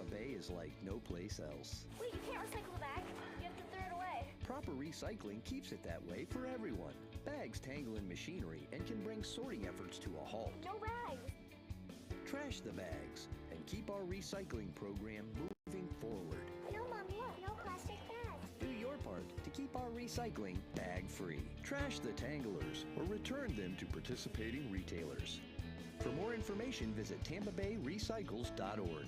Tampa Bay is like no place else. Wait, you can't recycle the bag. You have to throw it away. Proper recycling keeps it that way for everyone. Bags tangle in machinery and can bring sorting efforts to a halt. No bags. Trash the bags and keep our recycling program moving forward. No, Mom, look. No plastic bags. Do your part to keep our recycling bag-free. Trash the tanglers or return them to participating retailers. For more information, visit tampabayrecycles.org.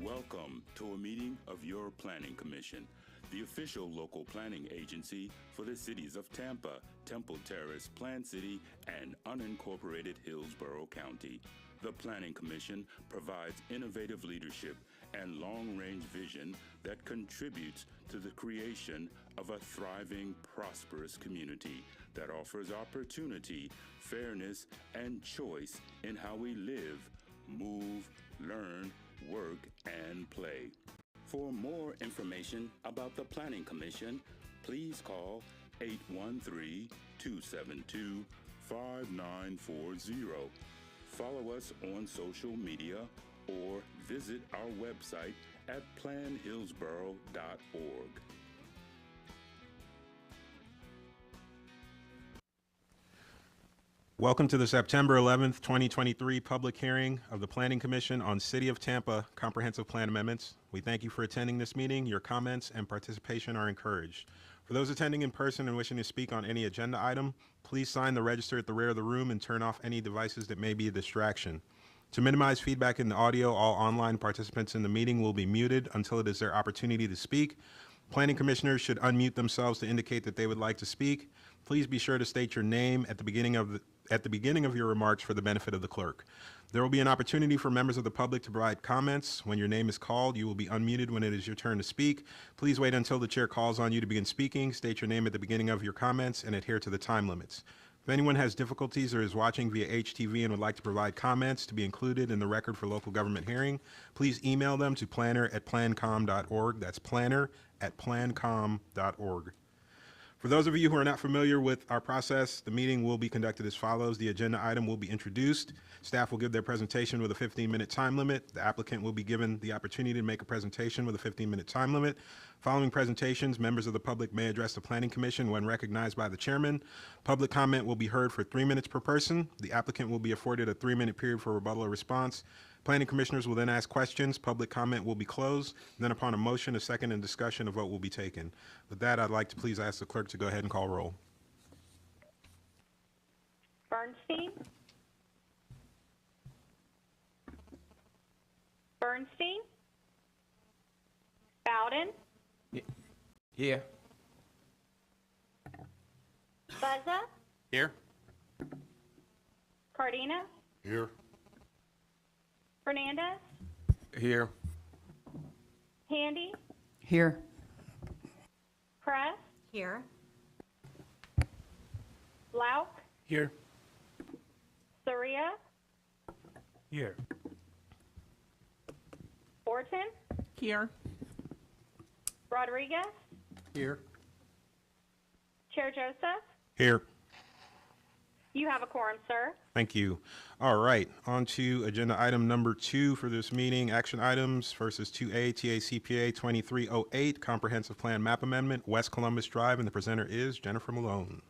Welcome to a meeting of your Planning Commission, the official local planning agency for the cities of Tampa, Temple Terrace, Plant City, and unincorporated Hillsborough County. The Planning Commission provides innovative leadership and long-range vision that contributes to the creation of a thriving, prosperous community that offers opportunity, fairness, and choice in how we live, move, learn, work, and play. For more information about the Planning Commission, please call 813-272-5940. Follow us on social media or visit our website at planhillsborough.org. Welcome to the September 11th, 2023 public hearing of the Planning Commission on City of Tampa Comprehensive Plan Amendments. We thank you for attending this meeting. Your comments and participation are encouraged. For those attending in person and wishing to speak on any agenda item, please sign the register at the rear of the room and turn off any devices that may be a distraction. To minimize feedback in the audio, all online participants in the meeting will be muted until it is their opportunity to speak. Planning commissioners should unmute themselves to indicate that they would like to speak. Please be sure to state your name at the beginning of your remarks for the benefit of the clerk. There will be an opportunity for members of the public to provide comments. When your name is called, you will be unmuted when it is your turn to speak. Please wait until the chair calls on you to begin speaking. State your name at the beginning of your comments and adhere to the time limits. If anyone has difficulties or is watching via HTV and would like to provide comments to be included in the record for local government hearing, please email them to planner@plancom.org. That's planner@plancom.org. For those of you who are not familiar with our process, the meeting will be conducted as follows. The agenda item will be introduced. Staff will give their presentation with a 15-minute time limit. The applicant will be given the opportunity to make a presentation with a 15-minute time limit. Following presentations, members of the public may address the Planning Commission when recognized by the chairman. Public comment will be heard for 3 minutes per person. The applicant will be afforded a 3-minute period for rebuttal or response. Planning commissioners will then ask questions. Public comment will be closed. Then upon a motion, a second, and discussion, a vote will be taken. With that, I'd like to please ask the clerk to go ahead and call roll. Bernstein? Bernstein? Bowden? Here. Buzza? Here. Cardina? Here. Fernandez? Here. Handy? Here. Press? Here. Lauk? Here. Soria? Here. Orton? Here. Rodriguez? Here. Chair Joseph? Here. You have a quorum, sir. Thank you. All right, on to agenda item number 2 for this meeting, action items versus 2A, TACPA 2308, Comprehensive Plan Map Amendment, West Columbus Drive, and the presenter is Jennifer Malone.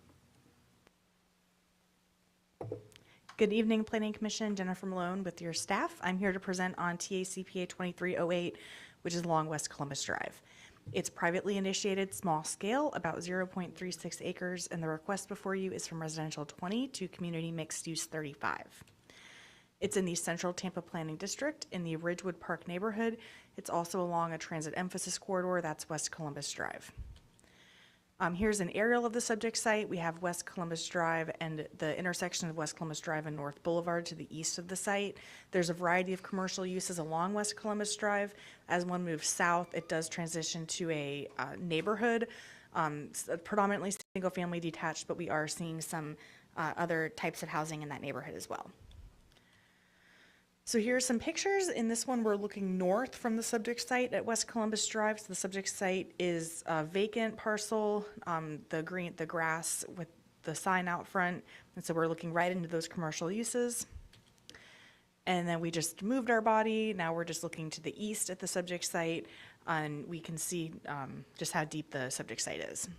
Good evening, Planning Commission. Jennifer Malone with your staff. I'm here to present on TACPA 2308, which is along West Columbus Drive. It's privately initiated, small scale, about 0.36 acres, and the request before you is from residential 20 to community mixed use 35. It's in the Central Tampa Planning District in the Ridgewood Park neighborhood. It's also along a transit emphasis corridor, that's West Columbus Drive. Here's an aerial of the subject site. We have West Columbus Drive and the intersection of West Columbus Drive and North Boulevard to the east of the site. There's a variety of commercial uses along West Columbus Drive. As one moves south, it does transition to a neighborhood, predominantly single-family detached, but we are seeing some other types of housing in that neighborhood as well. So here are some pictures. In this one, we're looking north from the subject site at West Columbus Drive. So the subject site is a vacant parcel, the grass with the sign out front. And so we're looking right into those commercial uses. And then we just moved our body. Now we're just looking to the east at the subject site, and we can see just how deep the subject site is.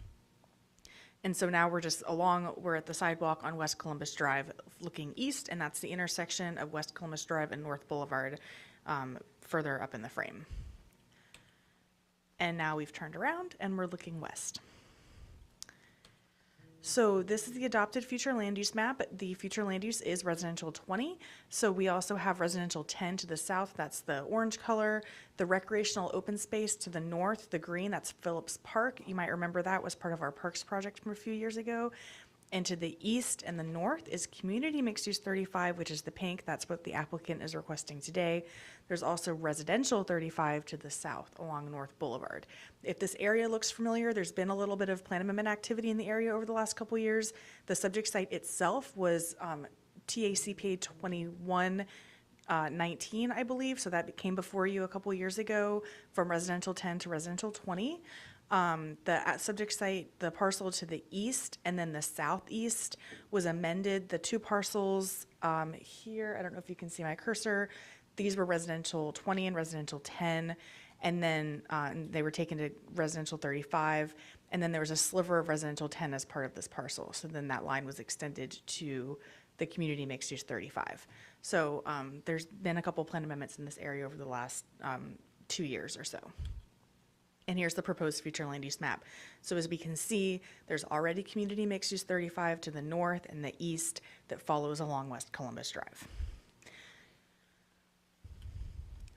And so now we're at the sidewalk on West Columbus Drive looking east, and that's the intersection of West Columbus Drive and North Boulevard further up in the frame. And now we've turned around and we're looking west. So this is the adopted future land use map. The future land use is residential 20. So we also have residential 10 to the south. That's the orange color. The recreational open space to the north, the green, that's Phillips Park. You might remember that was part of our parks project from a few years ago. And to the east and the north is community mixed use 35, which is the pink. That's what the applicant is requesting today. There's also residential 35 to the south along North Boulevard. If this area looks familiar, there's been a little bit of plan amendment activity in the area over the last couple years. The subject site itself was TACPA 2119, I believe. So that came before you a couple years ago from residential 10 to residential 20. The subject site, the parcel to the east and then the southeast was amended. The two parcels here, I don't know if you can see my cursor, these were residential 20 and residential 10, and then they were taken to residential 35, and then there was a sliver of residential 10 as part of this parcel. So then that line was extended to the community mixed use 35. So there's been a couple plan amendments in this area over the last 2 years or so. And here's the proposed future land use map. So as we can see, there's already community mixed use 35 to the north and the east that follows along West Columbus Drive.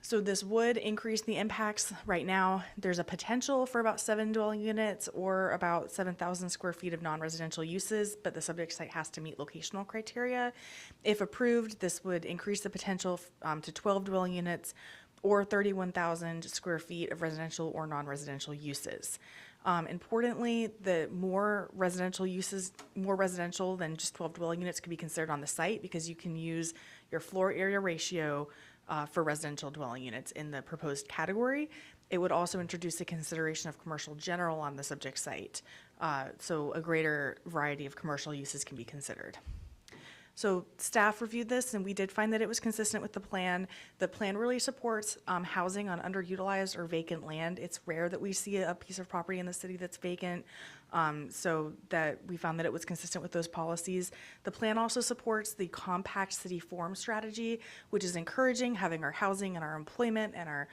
So this would increase the impacts. Right now, there's a potential for about 7 dwelling units or about 7,000 square feet of non-residential uses, but the subject site has to meet locational criteria. If approved, this would increase the potential to 12 dwelling units or 31,000 square feet of residential or non-residential uses. Importantly, the more residential uses, more residential than just 12 dwelling units could be considered on the site because you can use your floor area ratio for residential dwelling units in the proposed category. It would also introduce a consideration of commercial general on the subject site, so a greater variety of commercial uses can be considered. So staff reviewed this and we did find that it was consistent with the plan. The plan really supports housing on underutilized or vacant land. It's rare that we see a piece of property in the city that's vacant, so that we found that it was consistent with those policies. The plan also supports the compact city form strategy, which is encouraging having our housing and our employment and our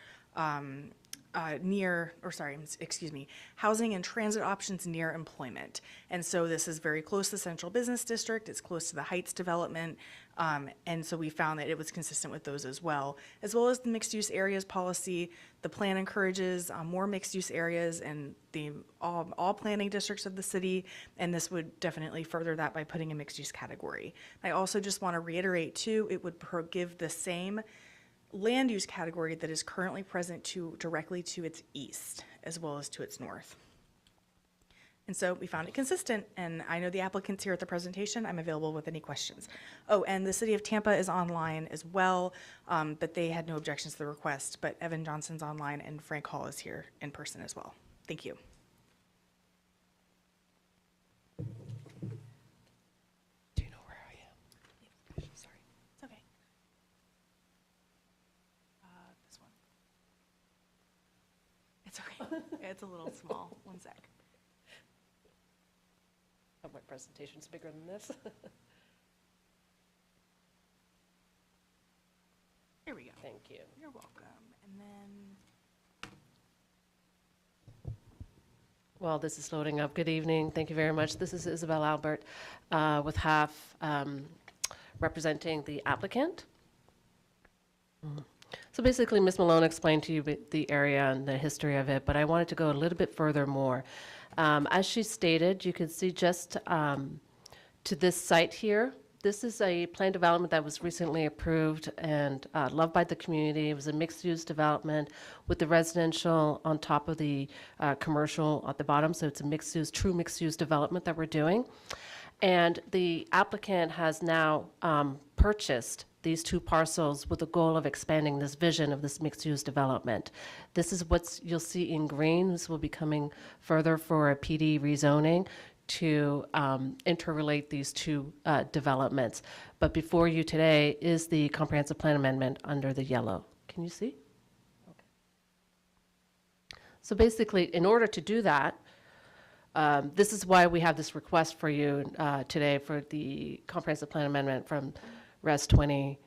housing and transit options near employment. And so this is very close to the Central Business District, it's close to the Heights development, and so we found that it was consistent with those as well as the mixed use areas policy. The plan encourages more mixed use areas in the all planning districts of the city, and this would definitely further that by putting a mixed use category. I also just want to reiterate too, it would give the same land use category that is currently present directly to its east as well as to its north. And so we found it consistent, and I know the applicant's here at the presentation. I'm available with any questions. Oh, and the City of Tampa is online as well, but they had no objections to the request, but Evan Johnson's online and Frank Hall is here in person as well. Thank you. Do you know where I am? Sorry, it's okay. This one. It's okay. It's a little small. One sec. Oh, my presentation's bigger than this. Here we go. Thank you. You're welcome. And then, Well, this is loading up. Good evening. Thank you very much. This is Isabel Albert with HAF representing the applicant. So basically, Ms. Malone explained to you the area and the history of it, but I wanted to go a little bit further more. As she stated, you can see just to this site here. This is a plan development that was recently approved and loved by the community. It was a mixed-use development with the residential on top of the commercial at the bottom. So it's a mixed-use, true mixed-use development that we're doing. And the applicant has now purchased these two parcels with the goal of expanding this vision of this mixed-use development. This is what you'll see in green. This will be coming further for a PD rezoning to interrelate these two developments. But before you today is the comprehensive plan amendment under the yellow. Can you see? Okay. So basically, in order to do that, this is why we have this request for you today for the comprehensive plan amendment from Res 20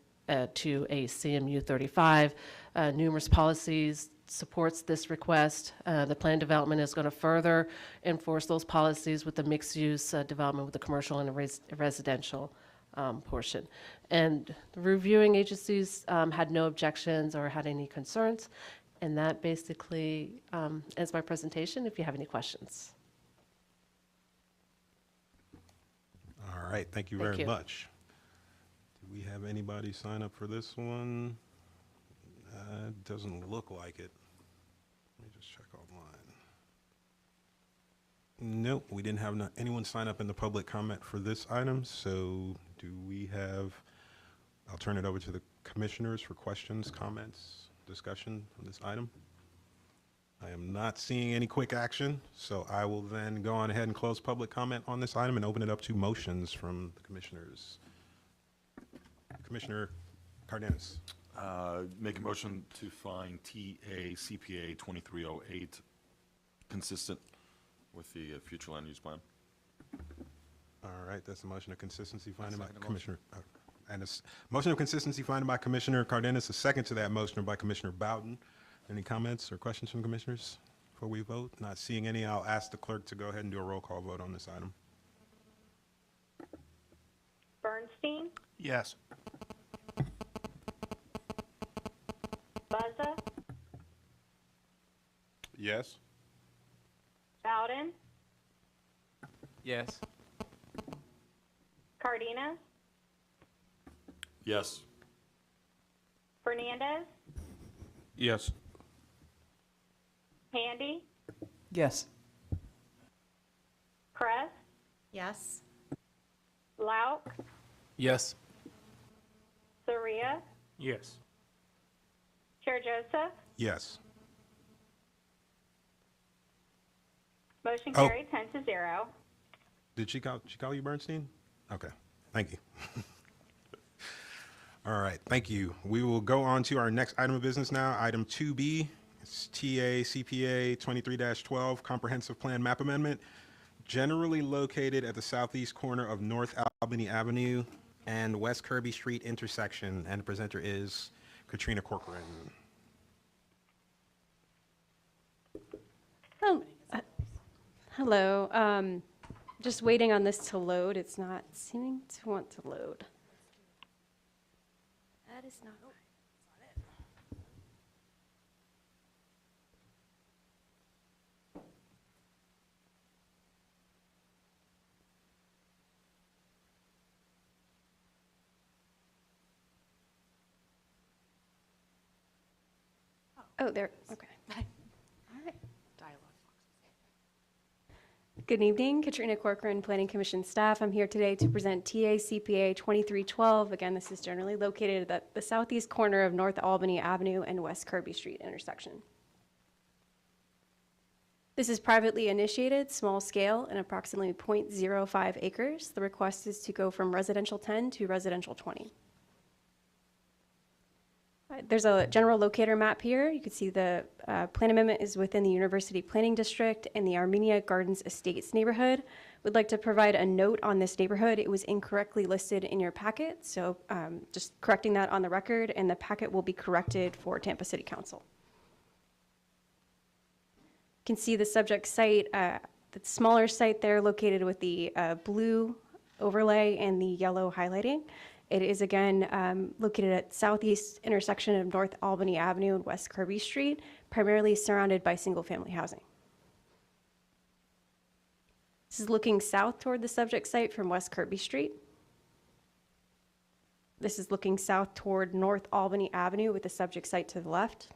to a CMU 35. Numerous policies supports this request. The plan development is going to further enforce those policies with the mixed-use development with the commercial and the residential portion. And the reviewing agencies had no objections or had any concerns. And that basically ends my presentation if you have any questions. All right, thank you very much. Do we have anybody sign up for this one? Doesn't look like it. Let me just check online. Nope, we didn't have anyone sign up in the public comment for this item, so do we have, I'll turn it over to the commissioners for questions, comments, discussion on this item. I am not seeing any quick action, so I will then go on ahead and close public comment on this item and open it up to motions from the commissioners. Commissioner Cardenas. Make a motion to find TA CPA 2308 consistent with the future land use plan. All right, that's a motion of consistency finding by Commissioner. And a motion of consistency finding by Commissioner Cardenas, a second to that motion by Commissioner Bowden. Any comments or questions from commissioners before we vote? Not seeing any, I'll ask the clerk to go ahead and do a roll call vote on this item. Bernstein, Yes. Buzza, Yes. Bowden, Yes. Cardenas, Yes. Fernandez, Yes. Handy, Yes. Kress, Yes. Lauk, Yes. Soria, Yes. Chair Joseph. Yes. Motion Oh. carried 10-0. Did she call you Bernstein? Okay, thank you. All right, thank you. We will go on to our next item of business now. Item 2B, it's TA CPA 23-12 Comprehensive Plan Map Amendment, generally located at the southeast corner of North Albany Avenue and West Kirby Street intersection. And the presenter is Katrina Corcoran. Oh, hello. Just waiting on this to load. It's not seeming to want to load. That is not. Oh, there. Okay. All right. Good evening, Katrina Corcoran, Planning Commission staff. I'm here today to present TA CPA 2312. Again, this is generally located at the southeast corner of North Albany Avenue and West Kirby Street intersection. This is privately initiated, small scale, and approximately 0.05 acres. The request is to go from residential 10 to residential 20. There's a general locator map here. You can see the plan amendment is within the University Planning District and the Armenia Gardens Estates neighborhood. Would like to provide a note on this neighborhood. It was incorrectly listed in your packet, so just correcting that on the record, and the packet will be corrected for Tampa City Council. You can see the subject site, the smaller site there located with the blue overlay and the yellow highlighting. It is, again, located at southeast intersection of North Albany Avenue and West Kirby Street, primarily surrounded by single-family housing. This is looking south toward the subject site from West Kirby Street. This is looking south toward North Albany Avenue with the subject site to the left.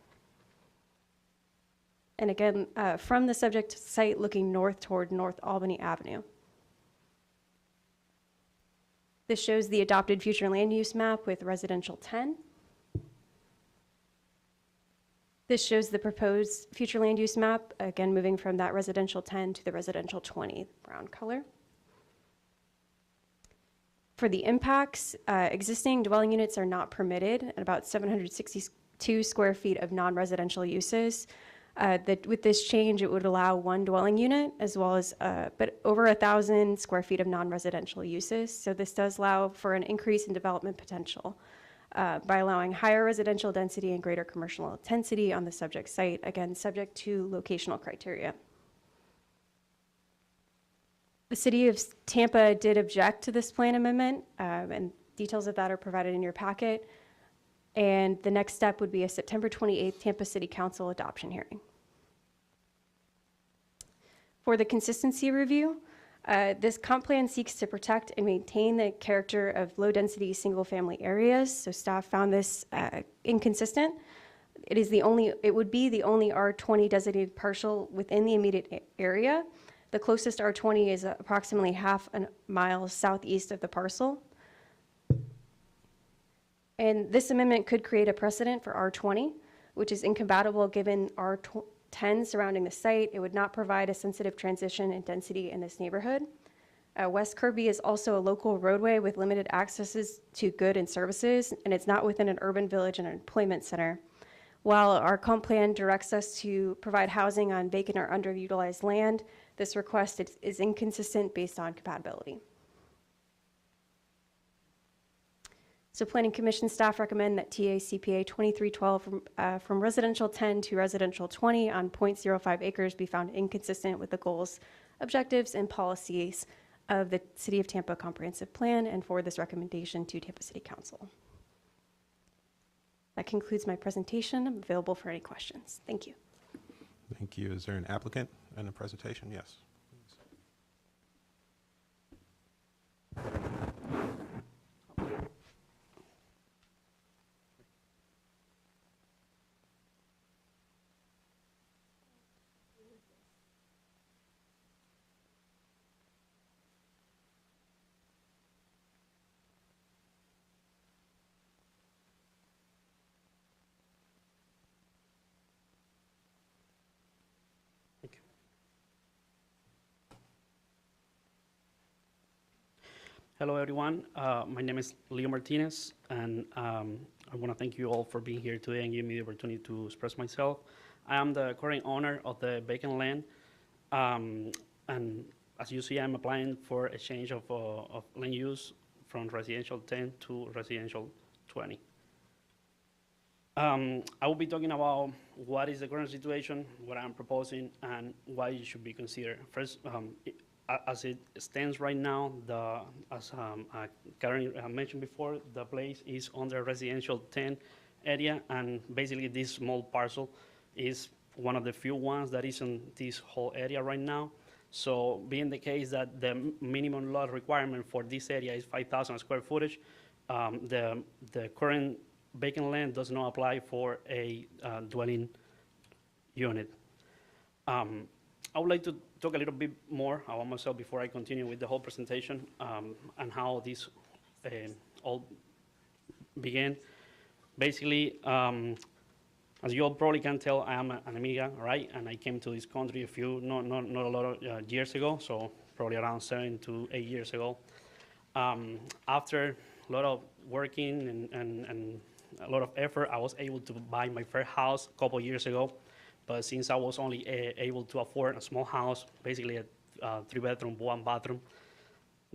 And again, from the subject site looking north toward North Albany Avenue. This shows the adopted future land use map with residential 10. This shows the proposed future land use map, again moving from that residential 10 to the residential 20, brown color. For the impacts, existing dwelling units are not permitted at about 762 square feet of non-residential uses. With this change, it would allow one dwelling unit as well as but over 1,000 square feet of non-residential uses. So this does allow for an increase in development potential. by allowing higher residential density and greater commercial intensity on the subject site, again, subject to locational criteria. The City of Tampa did object to this plan amendment, and details of that are provided in your packet. And the next step would be a September 28th Tampa City Council adoption hearing. For the consistency review, this comp plan seeks to protect and maintain the character of low-density single-family areas. So staff found this inconsistent. It would be the only R20 designated parcel within the immediate area. The closest R20 is approximately half a mile southeast of the parcel. And this amendment could create a precedent for R20, which is incompatible given R10 surrounding the site. It would not provide a sensitive transition in density in this neighborhood. West Kirby is also a local roadway with limited accesses to goods and services, and it's not within an urban village and an employment center. While our comp plan directs us to provide housing on vacant or underutilized land, this request is inconsistent based on compatibility. So Planning Commission staff recommend that TA CPA 2312 from residential 10 to residential 20 on 0.05 acres be found inconsistent with the goals, objectives, and policies of the City of Tampa Comprehensive Plan, and forward this recommendation to Tampa City Council. That concludes my presentation. I'm available for any questions. Thank you. Thank you. Is there an applicant and a presentation? Yes. Hello, everyone. My name is Leo Martinez, and I want to thank you all for being here today and giving me the opportunity to express myself. I am the current owner of the vacant land, and as you see, I'm applying for a change of land use from residential 10 to residential 20. I will be talking about what is the current situation, what I'm proposing, and why it should be considered. First, as it stands right now, as Karen mentioned before, the place is under residential 10 area, and basically this small parcel is one of the few ones that is in this whole area right now. So being the case that the minimum lot requirement for this area is 5,000 square footage, the current vacant land does not apply for a dwelling unit. I would like to talk a little bit more about myself before I continue with the whole presentation, and how this all began. Basically, as you all probably can tell, I am an immigrant, right? And I came to this country not a lot of years ago, so probably around 7 to 8 years ago. After a lot of working and a lot of effort, I was able to buy my first house a couple years ago. But since I was only able to afford a small house, basically a 3-bedroom, 1-bathroom,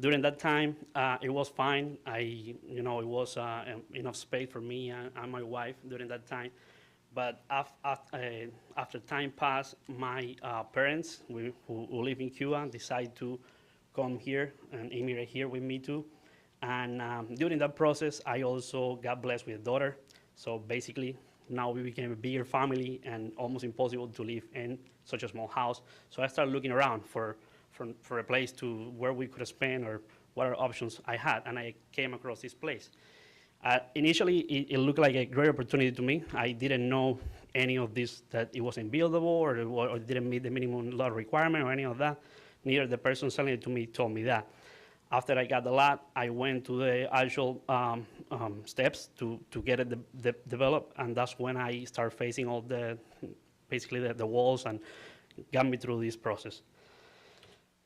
during that time, it was fine. It was enough space for me and my wife during that time. But after time passed, my parents, who live in Cuba, decided to come here and immigrate here with me too. And during that process, I also got blessed with a daughter. So basically, now we became a bigger family and almost impossible to live in such a small house. So I started looking around for a place where we could spend or what are options I had, and I came across this place. Initially, it looked like a great opportunity to me. I didn't know any of this, that it wasn't buildable or didn't meet the minimum lot requirement or any of that. Neither the person selling it to me told me that. After I got the lot, I went to the actual steps to get it developed, and that's when I started facing all basically the walls, and got me through this process.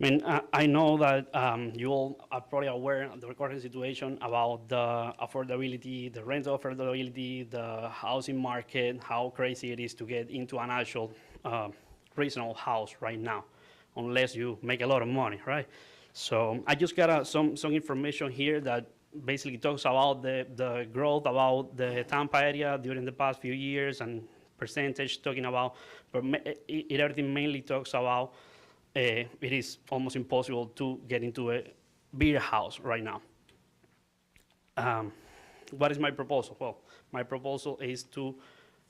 I mean, I know that you all are probably aware of the current situation about the affordability, the rental affordability, the housing market, how crazy it is to get into an actual reasonable house right now, unless you make a lot of money, right? So I just got some information here that basically talks about the growth about the Tampa area during the past few years and percentage talking about, but everything mainly talks about it is almost impossible to get into a beer house right now. What is my proposal? Well, my proposal is to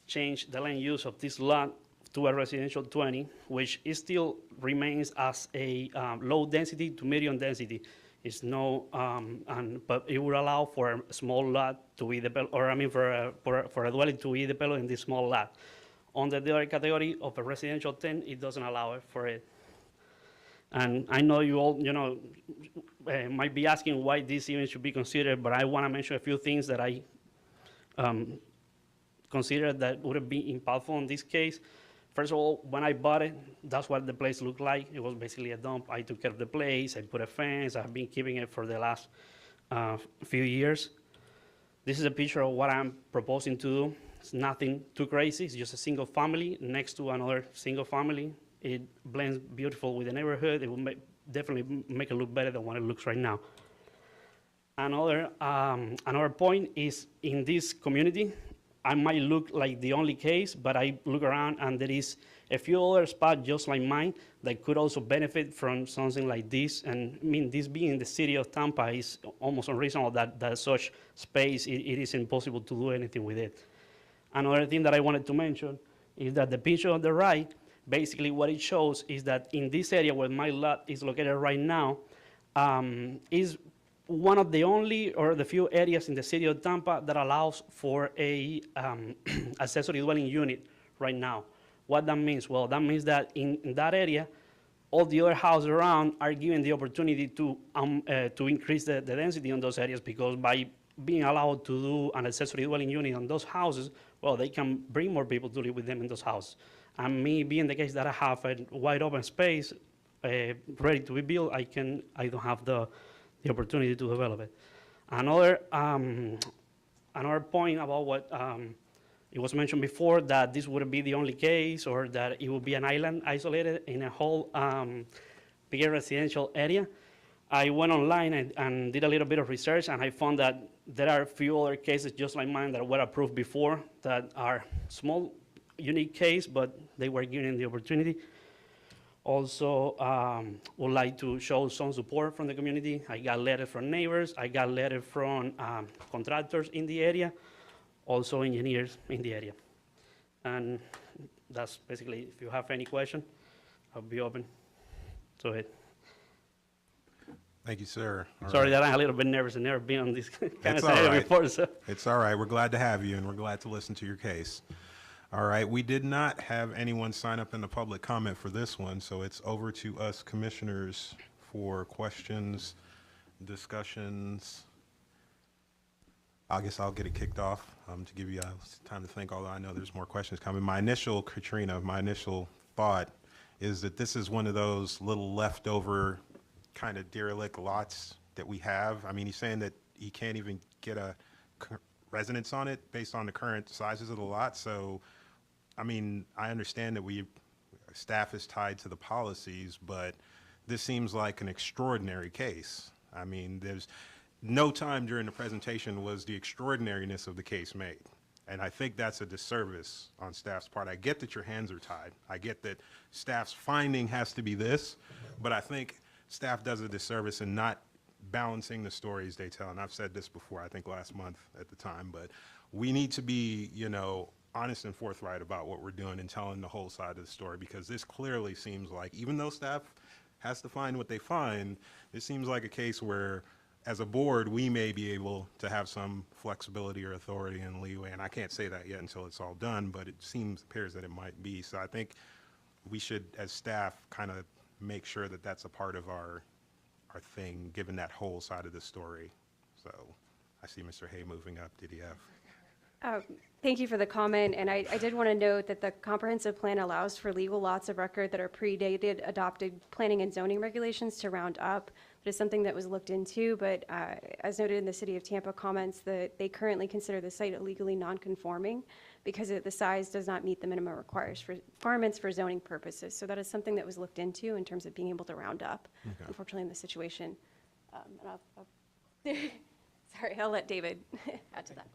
change the land use of this lot to a residential 20, which is still remains as a low density to medium density. It's no, but it would allow for a small lot to be developed, or I mean for a dwelling to be developed in this small lot. Under the other category of a residential 10, it doesn't allow it for it. And I know you all, might be asking why this even should be considered, but I want to mention a few things that I consider that would be impactful in this case. First of all, when I bought it, that's what the place looked like. It was basically a dump. I took care of the place. I put a fence. I've been keeping it for the last few years. This is a picture of what I'm proposing to do. It's nothing too crazy. It's just a single family next to another single family. It blends beautiful with the neighborhood. It will definitely make it look better than what it looks right now. Another point is in this community, I might look like the only case, but I look around and there is a few other spots just like mine that could also benefit from something like this. And I mean, this being the city of Tampa is almost unreasonable that such space, it is impossible to do anything with it. Another thing that I wanted to mention is that the picture on the right, basically what it shows is that in this area where my lot is located right now, is one of the only or the few areas in the city of Tampa that allows for a accessory dwelling unit right now. What that means? Well, that means that in that area, all the other houses around are given the opportunity to increase the density on those areas, because by being allowed to do an accessory dwelling unit on those houses, well, they can bring more people to live with them in those houses. And me being the case that I have a wide open space ready to be built, I don't have the opportunity to develop it. Another point about what it was mentioned before, that this wouldn't be the only case, or that it would be an island isolated in a whole bigger residential area. I went online and did a little bit of research, and I found that there are a few other cases just like mine that were approved before that are small, unique case, but they were given the opportunity. Also, would like to show some support from the community. I got letters from neighbors. I got letters from contractors in the area, also engineers in the area. And that's basically, if you have any question, I'll be open to it. Thank you, sir. Sorry that I'm a little bit nervous and never been on this kind of scenario before. So. It's all right. We're glad to have you, and we're glad to listen to your case. All right, we did not have anyone sign up in the public comment for this one, so it's over to us commissioners for questions, discussions. I guess I'll get it kicked off to give you time to think, although I know there's more questions coming. My initial thought is that this is one of those little leftover kind of derelict lots that we have. I mean, he's saying that he can't even get a residence on it based on the current sizes of the lot. So, I mean, I understand that staff is tied to the policies, but this seems like an extraordinary case. I mean, there's no time during the presentation was the extraordinariness of the case made. And I think that's a disservice on staff's part. I get that your hands are tied. I get that staff's finding has to be this, but I think staff does a disservice in not balancing the stories they tell. And I've said this before, I think last month at the time, but we need to be, honest and forthright about what we're doing and telling the whole side of the story, because this clearly seems like, even though staff has to find what they find, it seems like a case where, as a board, we may be able to have some flexibility or authority and leeway, and I can't say that yet until it's all done, but it appears that it might be. So I think we should, as staff, kind of make sure that that's a part of our thing, given that whole side of the story. So I see Mr. Hay moving up. Did he have? Thank you for the comment, and I did want to note that the comprehensive plan allows for legal lots of record that are predated adopted planning and zoning regulations to round up. It is something that was looked into, but as noted in the City of Tampa comments, that they currently consider the site illegally non-conforming because the size does not meet the minimum requirements for zoning purposes. So that is something that was looked into in terms of being able to round up. Okay. Unfortunately, in this situation, Sorry, I'll let David add to that.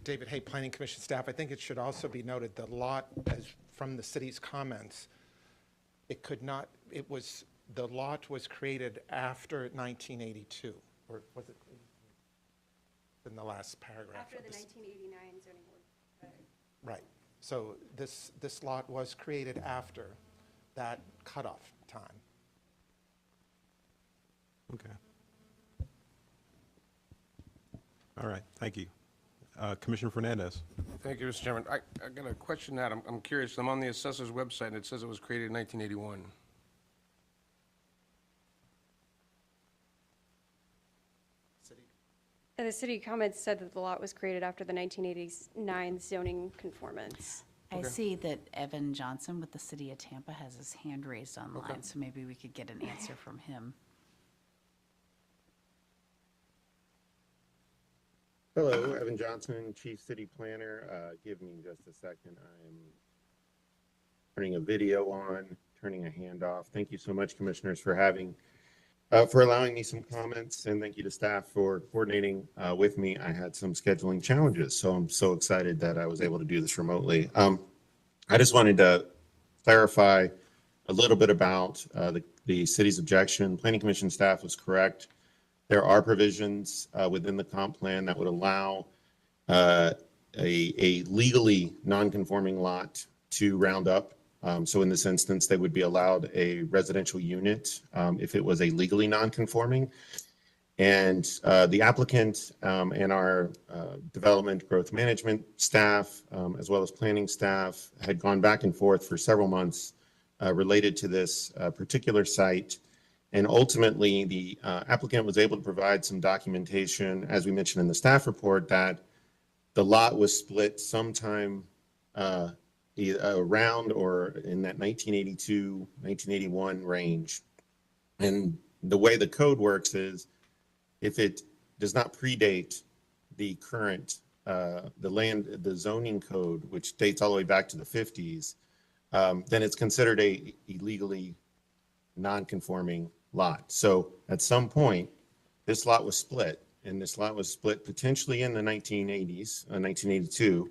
David Hay, Planning Commission staff. I think it should also be noted the lot, as from the city's comments, the lot was created after 1982, or was it in the last paragraph? After the 1989 zoning board. Right. So this lot was created after that cutoff time. Okay. All right, thank you. Commissioner Fernandez. Thank you, Mr. Chairman. I got a question that I'm curious. I'm on the assessor's website, and it says it was created in 1981. The city comments said that the lot was created after the 1989 zoning conformance. I see that Evan Johnson with the City of Tampa has his hand raised online, so maybe we could get an answer from him. Hello, Evan Johnson, Chief City Planner. Give me just a second. I'm turning a video on, turning a hand off. Thank you so much, Commissioners, for allowing me some comments, and thank you to staff for coordinating with me. I had some scheduling challenges, so I'm so excited that I was able to do this remotely. I just wanted to clarify a little bit about the city's objection. Planning Commission staff was correct. There are provisions within the comp plan that would allow a legally non-conforming lot to round up. So in this instance, they would be allowed a residential unit if it was a legally non-conforming. And the applicant and our development growth management staff, as well as planning staff, had gone back and forth for several months related to this particular site. And ultimately, the applicant was able to provide some documentation, as we mentioned in the staff report, that the lot was split sometime around or in that 1982, 1981 range. And the way the code works is if it does not predate the current, the zoning code, which dates all the way back to the 50s, then it's considered a illegally non-conforming lot. So at some point, this lot was split, and this lot was split potentially in the 1980s, 1982.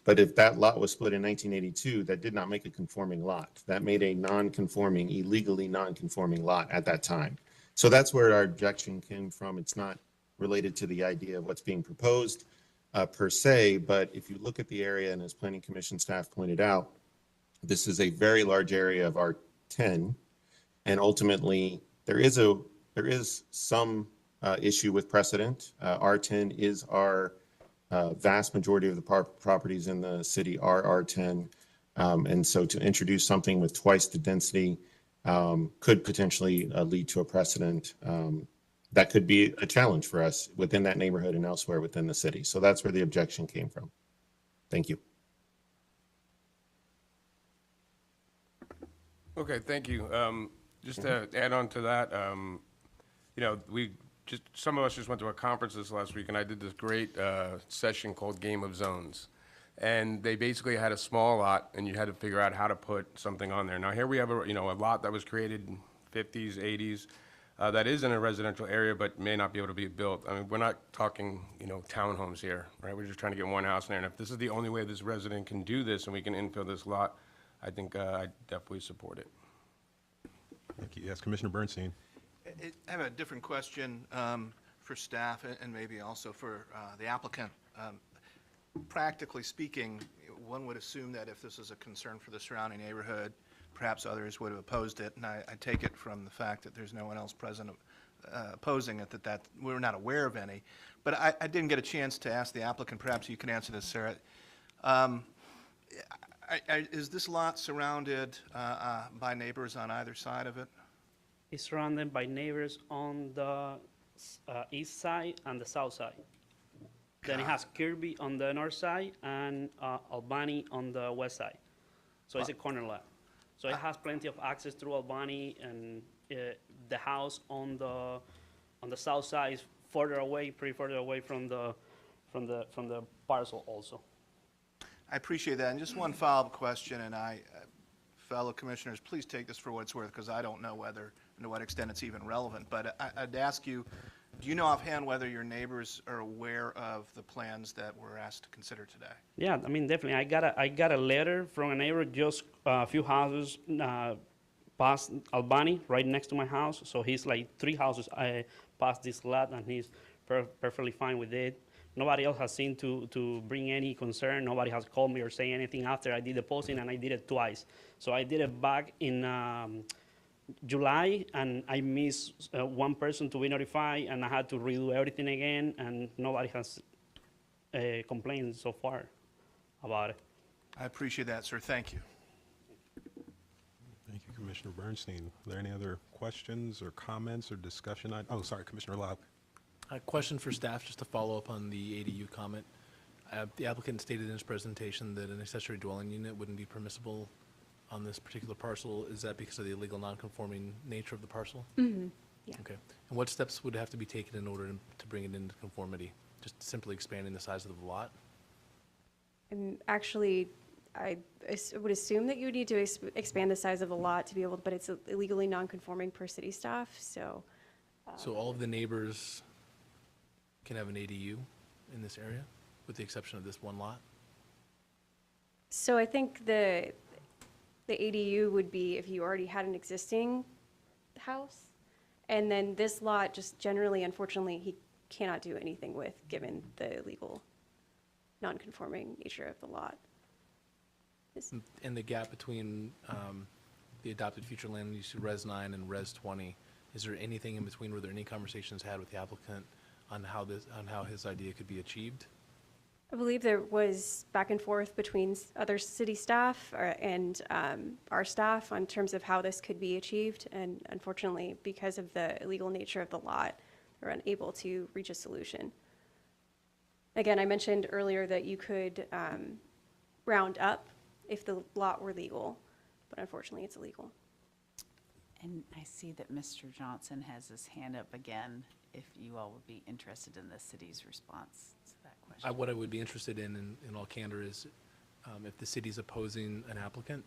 But if that lot was split in 1982, that did not make a conforming lot. That made a non-conforming, illegally non-conforming lot at that time. So that's where our objection came from. It's not related to the idea of what's being proposed per se, but if you look at the area, and as Planning Commission staff pointed out, this is a very large area of R10. And ultimately, there is some issue with precedent. R10 is our vast majority of the properties in the city are R10. And so to introduce something with twice the density could potentially lead to a precedent that could be a challenge for us within that neighborhood and elsewhere within the city. So that's where the objection came from. Thank you. Okay, thank you. Just to add on to that, you know, some of us just went to a conference this last week, and I did this great session called Game of Zones. And they basically had a small lot, and you had to figure out how to put something on there. Now here we have a lot that was created in 50s, 80s, that is in a residential area, but may not be able to be built. I mean, we're not talking, townhomes here, right? We're just trying to get one house in there. And if this is the only way this resident can do this, and we can infill this lot, I think I definitely support it. Thank you. Yes, Commissioner Bernstein. I have a different question for staff and maybe also for the applicant. Practically speaking, one would assume that if this is a concern for the surrounding neighborhood, perhaps others would have opposed it. And I take it from the fact that there's no one else present opposing it, that we're not aware of any. But I didn't get a chance to ask the applicant. Perhaps you can answer this, Sarah. Is this lot surrounded by neighbors on either side of it? It's surrounded by neighbors on the east side and the south side. Then it has Kirby on the north side and Albany on the west side. So it's a corner lot. So it has plenty of access through Albany, and the house on the south side is pretty further away from the parcel also. I appreciate that. And just one follow-up question, and fellow commissioners, please take this for what it's worth, because I don't know whether and to what extent it's even relevant. But I'd ask you, Do you know offhand whether your neighbors are aware of the plans that we're asked to consider today? Yeah, I mean, definitely. I got a letter from a neighbor just a few houses past Albany, right next to my house. So he's like 3 houses past this lot, and he's perfectly fine with it. Nobody else has seen to bring any concern. Nobody has called me or say anything after I did the posting, and I did it twice. So I did it back in July, and I missed one person to be notified, and I had to redo everything again, and nobody has complained so far about it. I appreciate that, sir. Thank you. Thank you, Commissioner Bernstein. Are there any other questions or comments or discussion? Oh, sorry, Commissioner Laub. A question for staff, just to follow up on the ADU comment. The applicant stated in his presentation that an accessory dwelling unit wouldn't be permissible on this particular parcel. Is that because of the illegal non-conforming nature of the parcel? Mm-hmm. Yeah. Okay. And what steps would have to be taken in order to bring it into conformity? Just simply expanding the size of the lot? Actually, I would assume that you would need to expand the size of the lot to be able to, but it's illegally non-conforming per city staff, so. So all of the neighbors can have an ADU in this area, with the exception of this one lot? So I think the ADU would be if you already had an existing house. And then this lot, just generally, unfortunately, he cannot do anything with, given the illegal non-conforming nature of the lot. And the gap between the adopted future land use Res 9 and Res 20, is there anything in between? Were there any conversations had with the applicant on how his idea could be achieved? I believe there was back and forth between other city staff and our staff on terms of how this could be achieved. And unfortunately, because of the illegal nature of the lot, they're unable to reach a solution. Again, I mentioned earlier that you could round up if the lot were legal, but unfortunately it's illegal. And I see that Mr. Johnson has his hand up again, if you all would be interested in the city's response to that question. What I would be interested in all candor is if the city's opposing an applicant,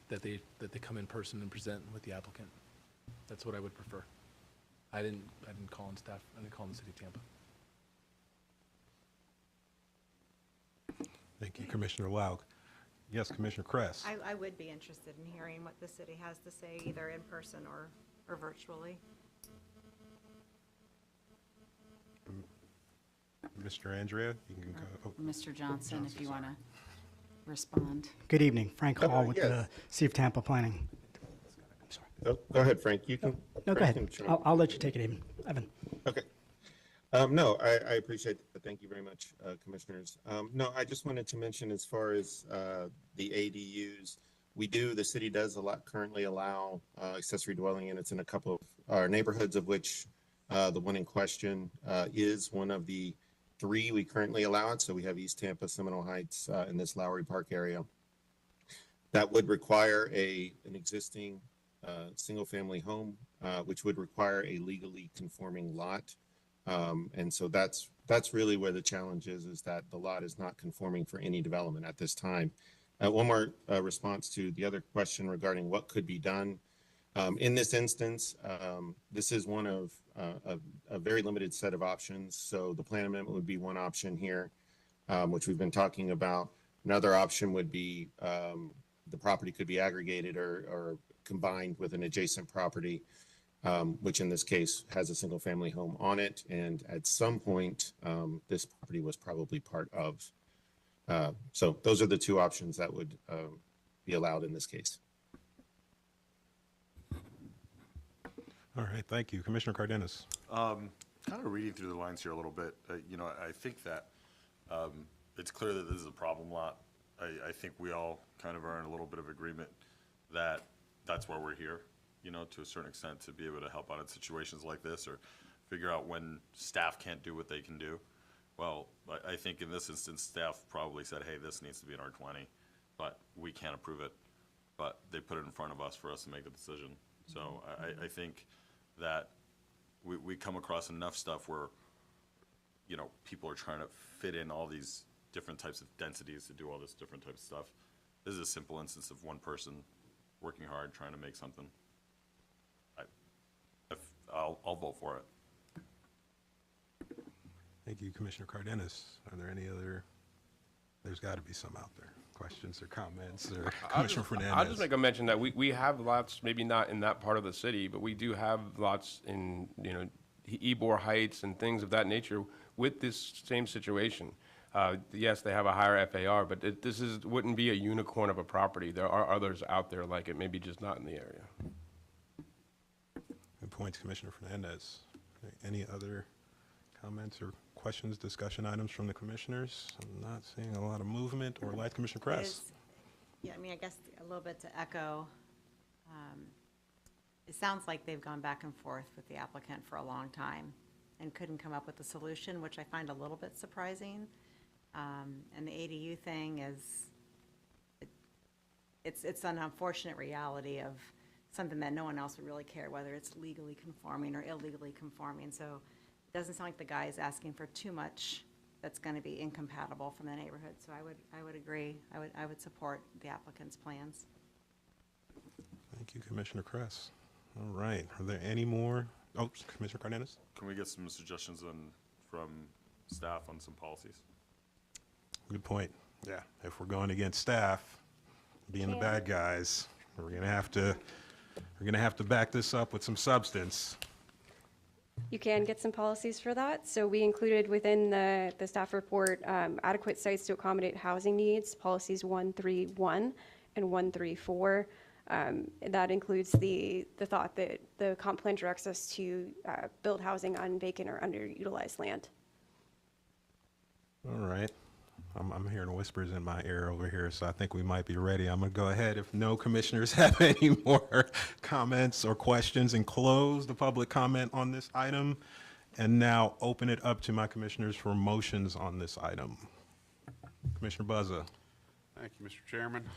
that they come in person and present with the applicant. That's what I would prefer. I didn't call in staff. I didn't call in the city of Tampa. Thank you, Commissioner Laug. Yes, Commissioner Kress. I would be interested in hearing what the city has to say, either in person or virtually. Mr. Andrea, you can go. Oh, Mr. Johnson, if you want to respond. Good evening, Frank Hall with the City of Tampa Planning. I'm sorry. Oh, go ahead, Frank. You can. No, go ahead. I'll let you take it, Evan. Okay. No, I appreciate that. Thank you very much, commissioners. No, I just wanted to mention as far as the ADUs, the city does currently allow accessory dwelling units in a couple of our neighborhoods, of which the one in question is one of the 3 we currently allow it. So we have East Tampa, Seminole Heights, in this Lowry Park area. That would require an existing single-family home, which would require a legally conforming lot. And so that's really where the challenge is that the lot is not conforming for any development at this time. One more response to the other question regarding what could be done. In this instance, this is one of a very limited set of options. So the plan amendment would be one option here, which we've been talking about. Another option would be the property could be aggregated or combined with an adjacent property, which in this case has a single family home on it. And at some point, this property was probably part of. So those are the 2 options that would be allowed in this case. All right, thank you. Commissioner Cardenas. Kind of reading through the lines here a little bit, I think that it's clear that this is a problem lot. I think we all kind of are in a little bit of agreement that that's why we're here, to a certain extent, to be able to help out in situations like this or figure out when staff can't do what they can do. Well, I think in this instance, staff probably said, hey, this needs to be an R20, but we can't approve it. But they put it in front of us for us to make the decision. So I think that we come across enough stuff where, people are trying to fit in all these different types of densities to do all this different type of stuff. This is a simple instance of one person working hard, trying to make something. I'll vote for it. Thank you, Commissioner Cardenas. Are there any other, there's got to be some out there, questions or comments, or Commissioner Fernandez? I'll just make a mention that we have lots, maybe not in that part of the city, but we do have lots in, Ybor Heights and things of that nature with this same situation. Yes, they have a higher FAR, but wouldn't be a unicorn of a property. There are others out there like it, maybe just not in the area. Good points, Commissioner Fernandez. Any other comments or questions, discussion items from the commissioners? I'm not seeing a lot of movement or light. Commissioner Kress. Yeah, I guess a little bit to echo, it sounds like they've gone back and forth with the applicant for a long time and couldn't come up with a solution, which I find a little bit surprising. And the ADU thing is, it's an unfortunate reality of something that no one else would really care whether it's legally conforming or illegally conforming. So it doesn't sound like the guy is asking for too much that's going to be incompatible from the neighborhood. So I would agree. I would support the applicant's plans. Thank you, Commissioner Kress. All right. Are there any more? Oh, Commissioner Cardenas? Can we get some suggestions from staff on some policies? Good point. Yeah. If we're going against staff, being the bad guys, we're gonna have to back this up with some substance. You can get some policies for that. So we included within the staff report adequate sites to accommodate housing needs, policies 131 and 134. That includes the thought that the comp plan directs us to build housing on vacant or underutilized land. All right. I'm hearing whispers in my ear over here, so I think we might be ready. I'm going to go ahead, if no commissioners have any more comments or questions, and close the public comment on this item, and now open it up to my commissioners for motions on this item. Commissioner Buzza. Thank you, Mr. Chairman.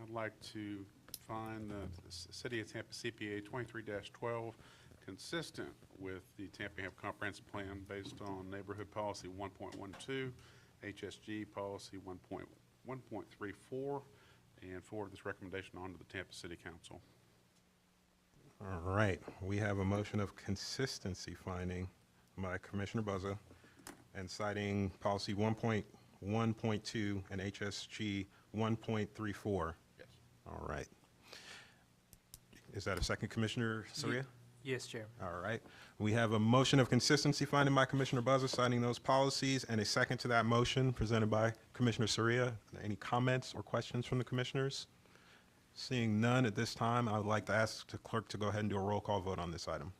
I'd like to find the City of Tampa CPA 23-12 consistent with the Tampa Hamp Comprehensive Plan based on Neighborhood Policy 1.12, HSG Policy 1.34, and forward this recommendation on to the Tampa City Council. All right. We have a motion of consistency finding by Commissioner Buzza and citing Policy 1.1.2 and HSG 1.34. Yes. All right. Is that a second, Commissioner Soria? Yes, Chair. All right. We have a motion of consistency finding by Commissioner Buzza citing those policies, and a second to that motion presented by Commissioner Soria. Any comments or questions from the commissioners? Seeing none at this time, I would like to ask the clerk to go ahead and do a roll call vote on this item.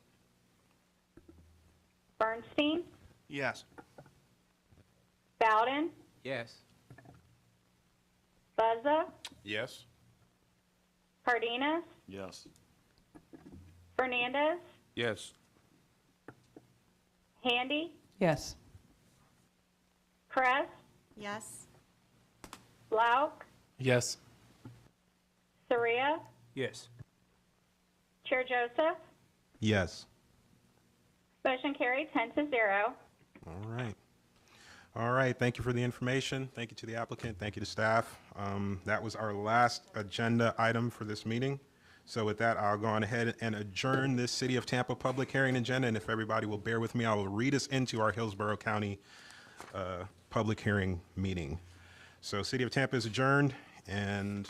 Bernstein, Yes. Bowden, Yes. Buzza, Yes. Cardenas, Yes. Fernandez, Yes. Handy, Yes. Kress, Yes. Lauk, Yes. Soria, Yes. Chair Joseph. Yes. Motion carried 10-0. All right. All right. Thank you for the information. Thank you to the applicant. Thank you to staff. That was our last agenda item for this meeting. So with that, I'll go on ahead and adjourn this City of Tampa public hearing agenda. And if everybody will bear with me, I will read us into our Hillsborough County public hearing meeting. So City of Tampa is adjourned, and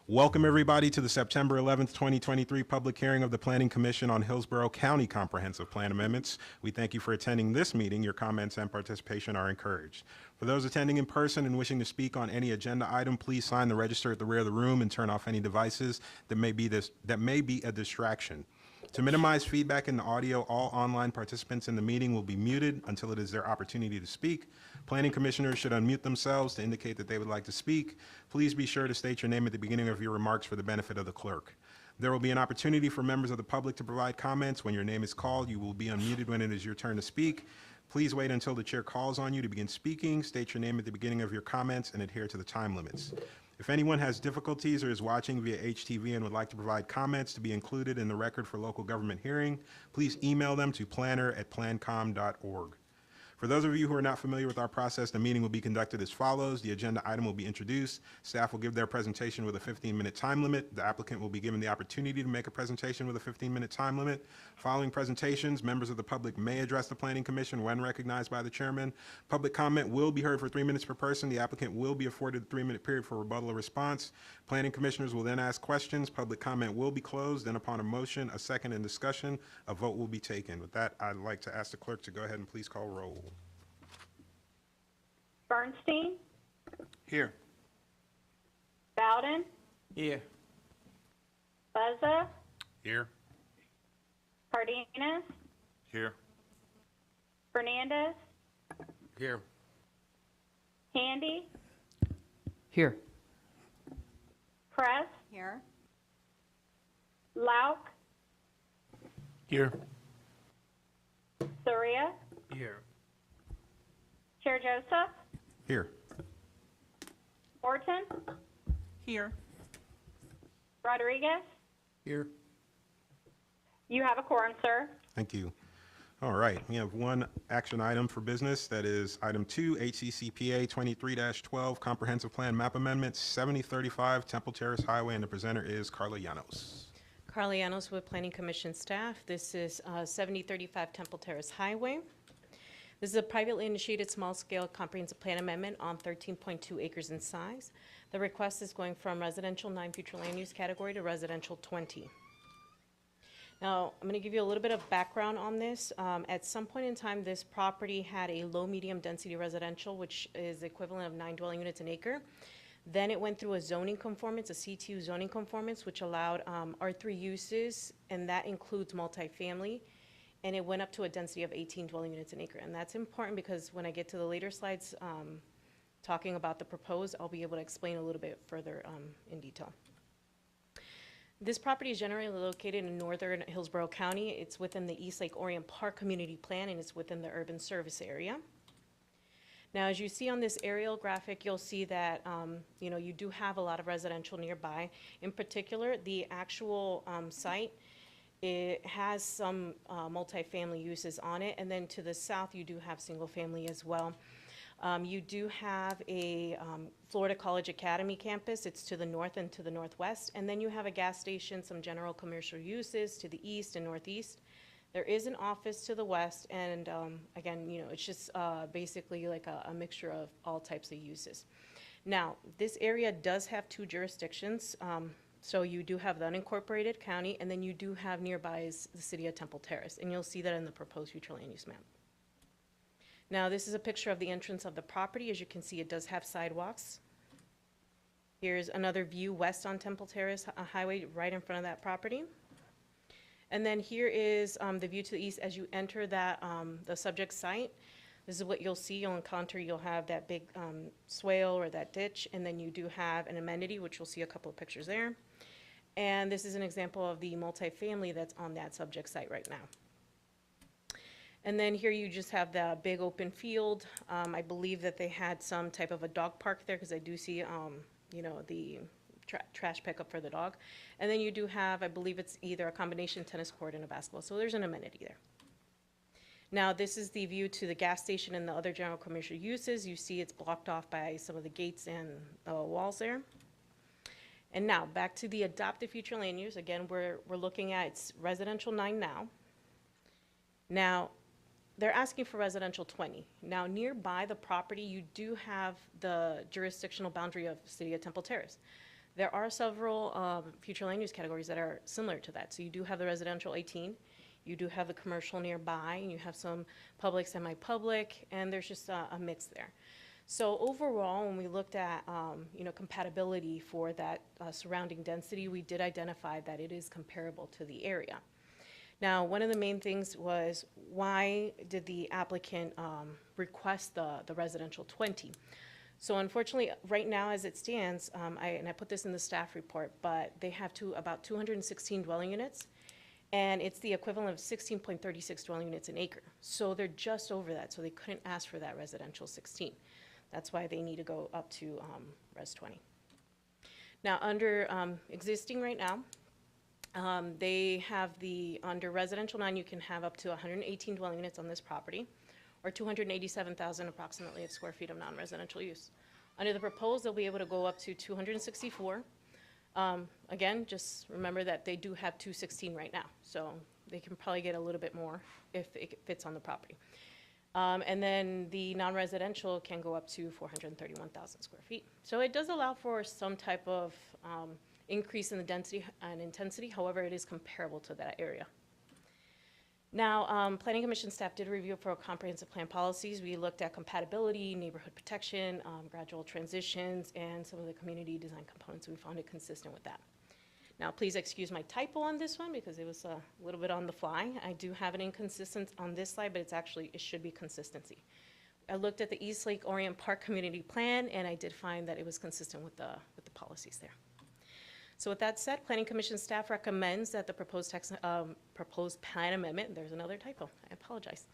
welcome everybody to the September 11th, 2023 public hearing of the Planning Commission on Hillsborough County Comprehensive Plan Amendments. We thank you for attending this meeting. Your comments and participation are encouraged. For those attending in person and wishing to speak on any agenda item, please sign the register at the rear of the room and turn off any devices that may be a distraction. To minimize feedback in the audio, all online participants in the meeting will be muted until it is their opportunity to speak. Planning commissioners should unmute themselves to indicate that they would like to speak. Please be sure to state your name at the beginning of your remarks for the benefit of the clerk. There will be an opportunity for members of the public to provide comments. When your name is called, you will be unmuted when it is your turn to speak. Please wait until the chair calls on you to begin speaking. State your name at the beginning of your comments and adhere to the time limits. If anyone has difficulties or is watching via HTV and would like to provide comments to be included in the record for local government hearing, please email them to planner@plancom.org. For those of you who are not familiar with our process, the meeting will be conducted as follows. The agenda item will be introduced. Staff will give their presentation with a 15-minute time limit. The applicant will be given the opportunity to make a presentation with a 15-minute time limit. Following presentations, members of the public may address the Planning Commission when recognized by the chairman. Public comment will be heard for 3 minutes per person. The applicant will be afforded a 3-minute period for rebuttal or response. Planning commissioners will then ask questions. Public comment will be closed, and upon a motion, a second, and discussion, a vote will be taken. With that, I'd like to ask the clerk to go ahead and please call roll. Bernstein, Here. Bowden, Here. Buzza, Here. Cardenas, Here. Fernandez, Here. Handy, Here. Press, Here. Lauk, Here. Soria, Here. Chair Joseph, Here. Orton, Here. Rodriguez. Here. You have a quorum, sir. Thank you. All right, we have one action item for business. That is item 2, HCCPA 23-12, Comprehensive Plan Map Amendment, 7035 Temple Terrace Highway, and the presenter is Carla Llanos. Carla Llanos with Planning Commission staff. This is 7035 Temple Terrace Highway. This is a privately initiated small-scale comprehensive plan amendment on 13.2 acres in size. The request is going from residential 9 future land use category to residential 20. Now, I'm going to give you a little bit of background on this. At some point in time, this property had a low-medium density residential, which is the equivalent of 9 dwelling units an acre. Then it went through a zoning conformance, a C2 zoning conformance, which allowed R3 uses, and that includes multifamily. And it went up to a density of 18 dwelling units an acre. And that's important because when I get to the later slides talking about the proposed, I'll be able to explain a little bit further in detail. This property is generally located in northern Hillsborough County. It's within the East Lake Orient Park Community Plan, and it's within the urban service area. Now, as you see on this aerial graphic, you'll see that you do have a lot of residential nearby. In particular, the actual site, it has some multifamily uses on it, and then to the south, you do have single family as well. You do have a Florida College Academy campus. It's to the north and to the northwest. And then you have a gas station, some general commercial uses to the east and northeast. There is an office to the west. And again, it's just basically like a mixture of all types of uses. Now, this area does have 2 jurisdictions. So you do have the unincorporated county, and then you do have nearby is the city of Temple Terrace. And you'll see that in the proposed future land use map. Now, this is a picture of the entrance of the property. As you can see, it does have sidewalks. Here's another view west on Temple Terrace Highway right in front of that property. And then here is the view to the east as you enter that the subject site. This is what you'll see. You'll encounter, you'll have that big swale or that ditch, and then you do have an amenity, which you'll see a couple of pictures there. And this is an example of the multifamily that's on that subject site right now. And then here you just have the big open field. I believe that they had some type of a dog park there because I do see, the trash pickup for the dog. And then you do have, I believe it's either a combination tennis court and a basketball. So there's an amenity there. Now, this is the view to the gas station and the other general commercial uses. You see it's blocked off by some of the gates and walls there. And now, back to the adopted future land use. Again, we're looking at, it's residential 9 now. Now, they're asking for residential 20. Now, nearby the property, you do have the jurisdictional boundary of the city of Temple Terrace. There are several future land use categories that are similar to that. So you do have the residential 18, you do have the commercial nearby, and you have some public, semi-public, and there's just a mix there. So overall, when we looked at compatibility for that surrounding density, we did identify that it is comparable to the area. Now, one of the main things was, why did the applicant request the residential 20? So unfortunately, right now as it stands, I put this in the staff report, but they have about 216 dwelling units, and it's the equivalent of 16.36 dwelling units an acre. So they're just over that, so they couldn't ask for that residential 16. That's why they need to go up to res 20. Now, under existing right now, they have under residential 9, you can have up to 118 dwelling units on this property, or 287,000 approximately of square feet of non-residential use. Under the proposed, they'll be able to go up to 264. Again, just remember that they do have 216 right now, so they can probably get a little bit more if it fits on the property. And then the non-residential can go up to 431,000 square feet. So it does allow for some type of increase in the density and intensity. However, it is comparable to that area. Now, Planning Commission staff did review for comprehensive plan policies. We looked at compatibility, neighborhood protection, gradual transitions, and some of the community design components. We found it consistent with that. Now, please excuse my typo on this one because it was a little bit on the fly. I do have an inconsistency on this slide, but it should be consistency. I looked at the East Lake Orient Park Community Plan, and I did find that it was consistent with the policies there. So with that said, Planning Commission staff recommends that the proposed plan amendment, there's another typo, I apologize,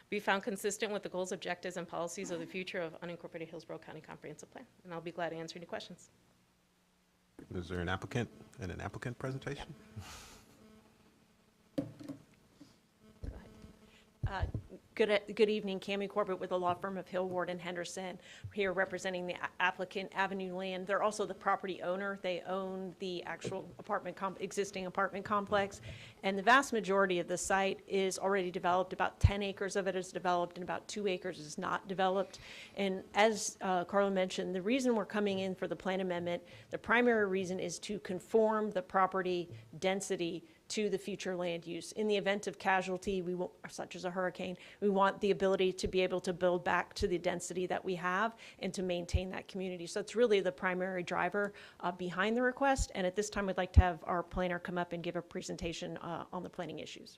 be found consistent with the goals, objectives, and policies of the future of unincorporated Hillsborough County Comprehensive Plan. And I'll be glad to answer any questions. Is there an applicant and an applicant presentation? Good evening, Cammie Corbett with the law firm of Hill, Ward, and Henderson. We're here representing the applicant, Avenue Land. They're also the property owner. They own the actual existing apartment complex, and the vast majority of the site is already developed. About 10 acres of it is developed, and about 2 acres is not developed. And as Carla mentioned, the reason we're coming in for the plan amendment, the primary reason is to conform the property density to the future land use. In the event of casualty, such as a hurricane, we want the ability to be able to build back to the density that we have and to maintain that community. So it's really the primary driver behind the request. And at this time, we'd like to have our planner come up and give a presentation on the planning issues.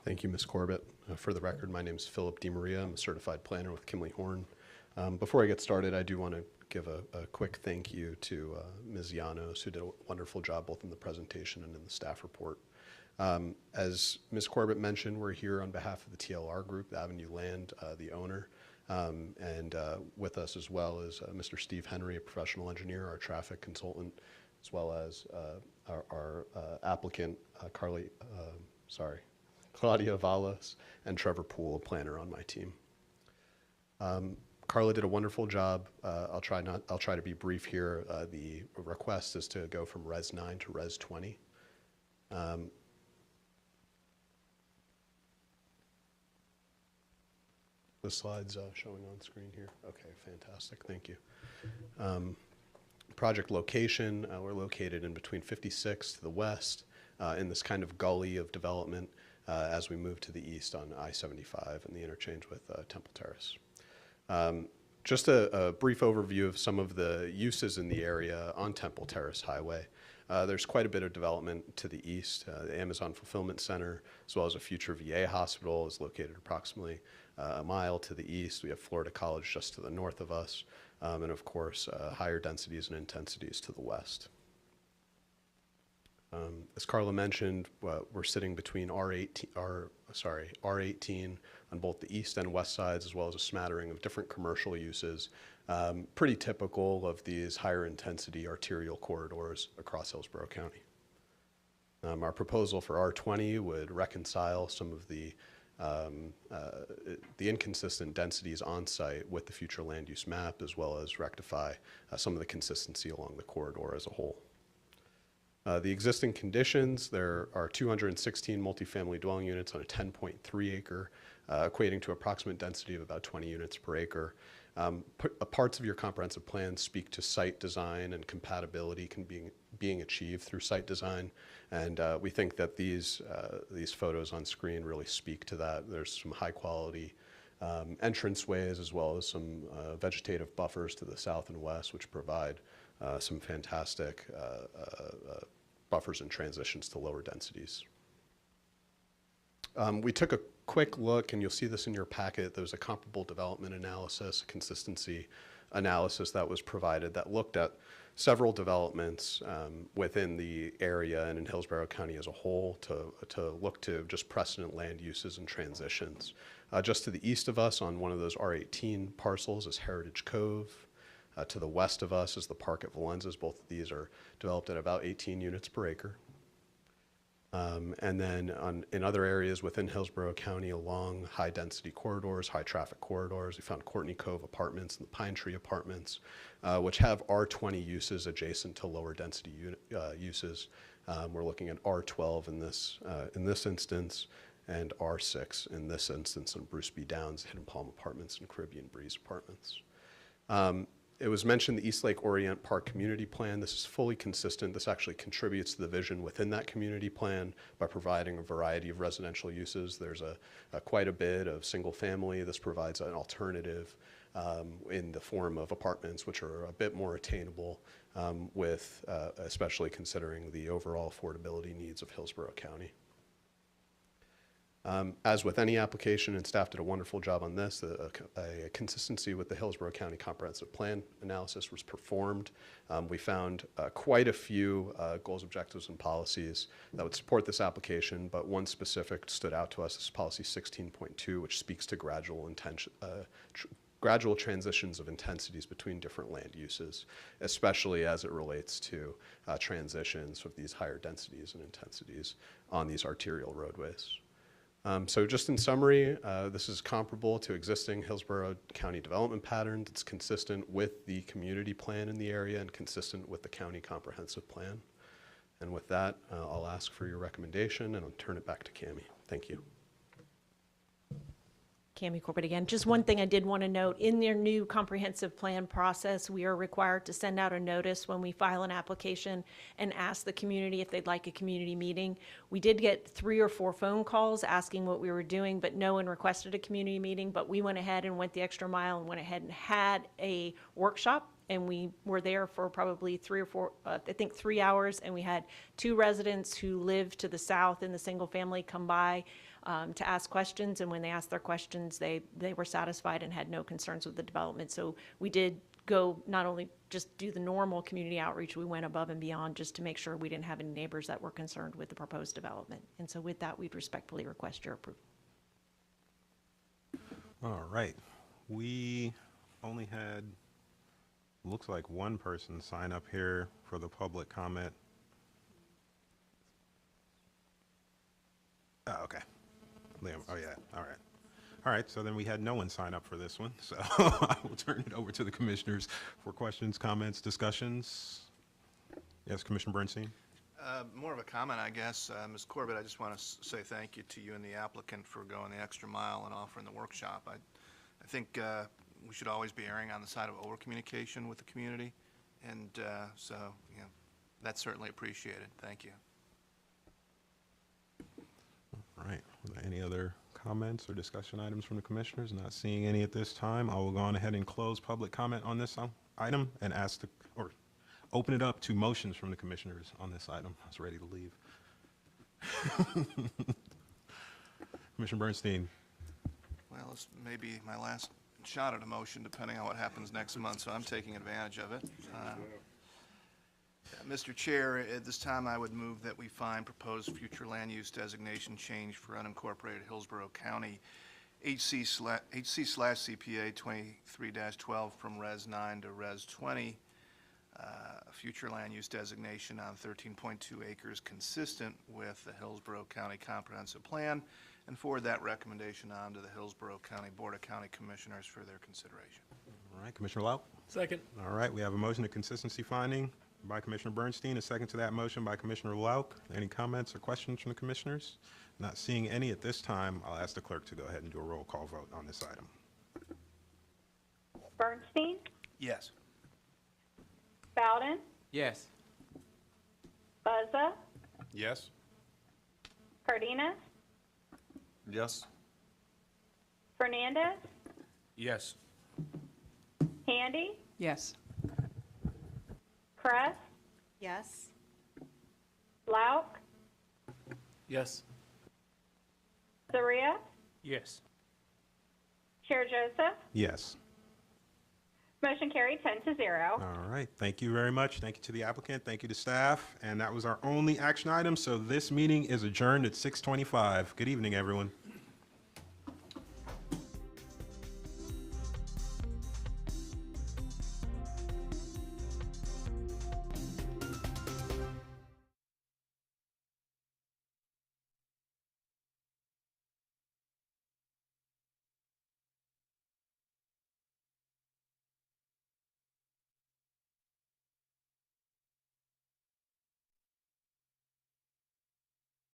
Thank you, Ms. Corbett. For the record, my name is Philip DiMaria. I'm a certified planner with Kimley Horn. Before I get started, I do want to give a quick thank you to Ms. Llanos, who did a wonderful job both in the presentation and in the staff report. As Ms. Corbett mentioned, we're here on behalf of the TLR Group, the Avenue Land, the owner, and with us as well is Mr. Steve Henry, a professional engineer, our traffic consultant, as well as our applicant, Claudia Valles, and Trevor Poole, a planner on my team. Carla did a wonderful job. I'll try to be brief here. The request is to go from Res 9 to Res 20. The slide's showing on screen here. Okay, fantastic. Thank you. Project location, we're located in between 56 to the west in this kind of gully of development as we move to the east on I-75 and the interchange with Temple Terrace. Just a brief overview of some of the uses in the area on Temple Terrace Highway. There's quite a bit of development to the east. The Amazon Fulfillment Center, as well as a future VA hospital, is located approximately a mile to the east. We have Florida College just to the north of us, and of course, higher densities and intensities to the west. As Carla mentioned, we're sitting between R18 on both the east and west sides, as well as a smattering of different commercial uses, pretty typical of these higher intensity arterial corridors across Hillsborough County. Our proposal for R20 would reconcile some of the inconsistent densities on site with the future land use map, as well as rectify some of the consistency along the corridor as a whole. The existing conditions, there are 216 multifamily dwelling units on a 10.3 acre, equating to approximate density of about 20 units per acre. Parts of your comprehensive plan speak to site design and compatibility being achieved through site design, and we think that these photos on screen really speak to that. There's some high quality entranceways, as well as some vegetative buffers to the south and west, which provide some fantastic buffers and transitions to lower densities. We took a quick look, and you'll see this in your packet. There's a comparable development analysis, a consistency analysis that was provided that looked at several developments within the area and in Hillsborough County as a whole to look to just precedent land uses and transitions. Just to the east of us on one of those R18 parcels is Heritage Cove. To the west of us is the Park at Valenzas. Both of these are developed at about 18 units per acre. And then in other areas within Hillsborough County along high-density corridors, high-traffic corridors, we found Courtney Cove Apartments and the Pine Tree Apartments, which have R20 uses adjacent to lower-density uses. We're looking at R12 in this instance, and R6 in this instance in Bruce B. Downs, Hidden Palm Apartments, and Caribbean Breeze Apartments. It was mentioned the East Lake Orient Park Community Plan. This is fully consistent. This actually contributes to the vision within that community plan by providing a variety of residential uses. There's quite a bit of single family. This provides an alternative in the form of apartments, which are a bit more attainable with especially considering the overall affordability needs of Hillsborough County. As with any application, and staff did a wonderful job on this, a consistency with the Hillsborough County Comprehensive Plan analysis was performed. We found quite a few goals, objectives, and policies that would support this application, but one specific stood out to us. This is policy 16.2, which speaks to gradual transitions of intensities between different land uses, especially as it relates to transitions of these higher densities and intensities on these arterial roadways. So just in summary, this is comparable to existing Hillsborough County development patterns. It's consistent with the community plan in the area and consistent with the county comprehensive plan. And with that, I'll ask for your recommendation and I'll turn it back to Cammie. Thank you. Cammie Corbett again. Just one thing I did want to note, in their new comprehensive plan process, we are required to send out a notice when we file an application and ask the community if they'd like a community meeting. We did get 3 or 4 phone calls asking what we were doing, but no one requested a community meeting. But we went ahead and went the extra mile and went ahead and had a workshop. And we were there for probably 3 or 4, I think 3 hours. And we had 2 residents who live to the south in the single family come by to ask questions, and when they asked their questions, they were satisfied and had no concerns with the development. So we did go not only just do the normal community outreach, we went above and beyond just to make sure we didn't have any neighbors that were concerned with the proposed development. And so with that, we'd respectfully request your approval. All right. We only had, looks like one person sign up here for the public comment. Oh, okay. Liam, oh yeah, all right. All right, so then we had no one sign up for this one, so I will turn it over to the commissioners for questions, comments, discussions. Yes, Commissioner Bernstein? More of a comment, I guess. Ms. Corbett, I just want to say thank you to you and the applicant for going the extra mile and offering the workshop. I think we should always be erring on the side of over-communication with the community, and so, you know, that's certainly appreciated. Thank you. All right, are there any other comments or discussion items from the commissioners? Not seeing any at this time. I will go on ahead and close public comment on this item and open it up to motions from the commissioners on this item. I was ready to leave. Commissioner Bernstein. Well, this may be my last shot at a motion, depending on what happens next month, so I'm taking advantage of it. Mr. Chair, at this time, I would move that we find proposed future land use designation change for unincorporated Hillsborough County HC/CPA 23-12 from Res 9 to Res 20, future land use designation on 13.2 acres consistent with the Hillsborough County Comprehensive Plan, and forward that recommendation on to the Hillsborough County Board of County Commissioners for their consideration. All right, Commissioner Lau? Second. All right, we have a motion of consistency finding by Commissioner Bernstein, a second to that motion by Commissioner Lauk. Any comments or questions from the commissioners? Not seeing any at this time, I'll ask the clerk to go ahead and do a roll call vote on this item. Bernstein? Yes. Bowden? Yes. Buzza? Yes. Cardenas? Yes. Fernandez? Yes. Handy? Yes. Kress? Yes. Lauk? Yes. Zaria? Yes. Chair Joseph? Yes. Motion carried 10-0. All right, thank you very much. Thank you to the applicant, thank you to staff, and that was our only action item, so this meeting is adjourned at 6:25. Good evening, everyone.